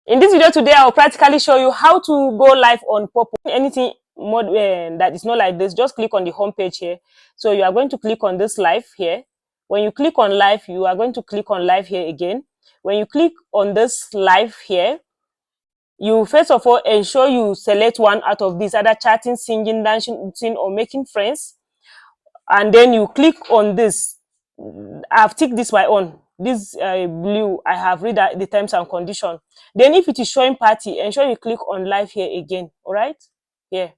In this video today, I'll practically show you how to go live on Poppo. Anything more that is not like this, just click on the home page here. So you are going to click on this live here. When you click on live, you are going to click on live here again. When you click on this live here, you first of all ensure you select one out of these, either chatting, singing, dancing, or making friends. And then you click on this. I've ticked this by on. This blue, I have read the terms and condition. Then if it is showing party, ensure you click on live here again. All right, here.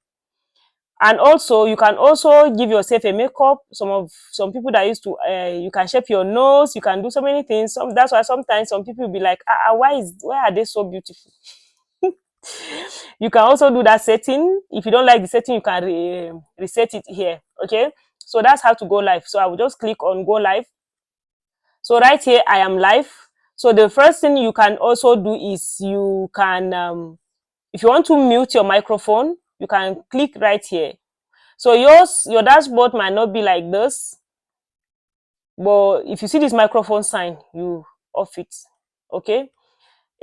And also you can also give yourself a makeup. Some people that used to you can shape your nose, you can do so many things. That's why sometimes some people will be like, why are they so beautiful? You can also do that setting. If you don't like the setting, you can reset it here. Okay, so that's how to go live. So I will just click on go live. So right here, I am live. So the first thing you can also do is you can, if you want to mute your microphone, you can click right here. So your dashboard might not be like this, but if you see this microphone sign, you off it. Okay.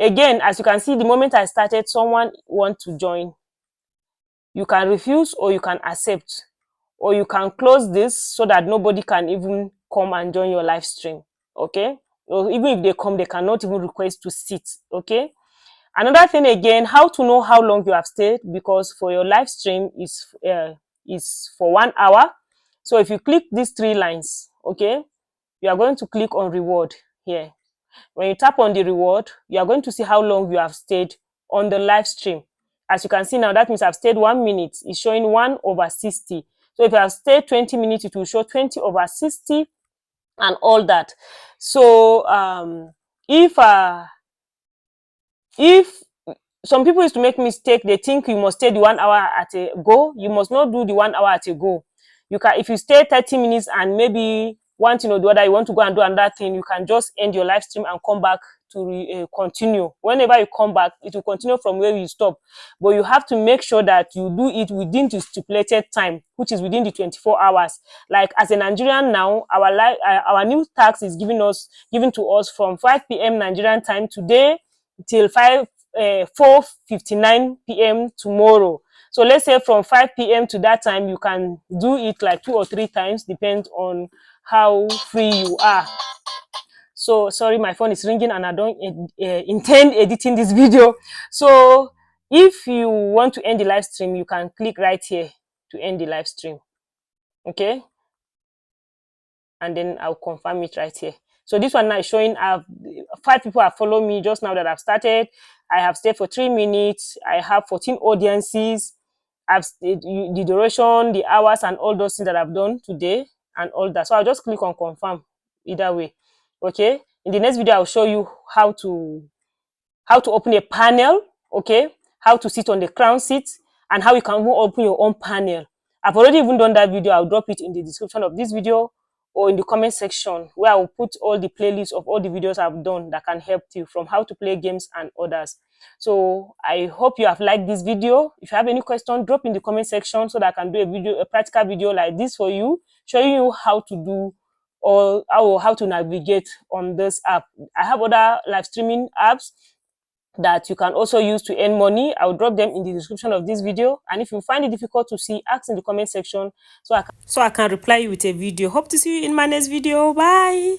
Again, as you can see, the moment I started, someone want to join. You can refuse or you can accept, or you can close this so that nobody can even come and join your live stream. Okay, or even if they come, they cannot even request to sit. Okay, another thing again, how to know how long you have stayed, because for your live stream is for 1 hour. So if you click these 3 lines, okay, you are going to click on reward here. When you tap on the reward, you are going to see how long you have stayed on the live stream. As you can see now, that means I've stayed 1 minute. It's showing 1/60. So if I have stayed 20 minutes, it will show 20/60 and all that. So if some people used to make mistake, they think you must stay the 1 hour at a go. You must not do the 1 hour at a go. You can, if you stay 30 minutes and maybe one thing or the other, you want to go and do another thing, you can just end your live stream and come back to continue. Whenever you come back, it will continue from where you stop. But you have to make sure that you do it within the stipulated time, which is within the 24 hours. Like as a Nigerian now, our new tax is given to us from 5 p.m. Nigerian time today till 4:59 p.m. tomorrow. So let's say from 5 p.m. to that time, you can do it like 2 or 3 times, depends on how free you are. So sorry, my phone is ringing and I don't intend editing this video. So if you want to end the live stream, you can click right here to end the live stream. Okay, and then I'll confirm it right here. So this one now is showing 5 people have followed me just now that I've started. I have stayed for 3 minutes. I have 14 audiences. I've stayed, the duration, the hours, and all those things that I've done today and all that. So I'll just click on confirm either way. Okay. In the next video, I'll show you how to open a panel. Okay. How to sit on the crown seat and how you can open your own panel. I've already even done that video. I'll drop it in the description of this video or in the comment section, where I will put all the playlists of all the videos I've done that can help you, from how to play games and others. So I hope you have liked this video. If you have any question, drop in the comment section so that I can do a practical video like this for you, showing you how to do or how to navigate on this app. I have other live streaming apps that you can also use to earn money. I'll drop them in the description of this video. And if you find it difficult to see, ask in the comment section so I can reply you with a video. Hope to see you in my next video. Bye.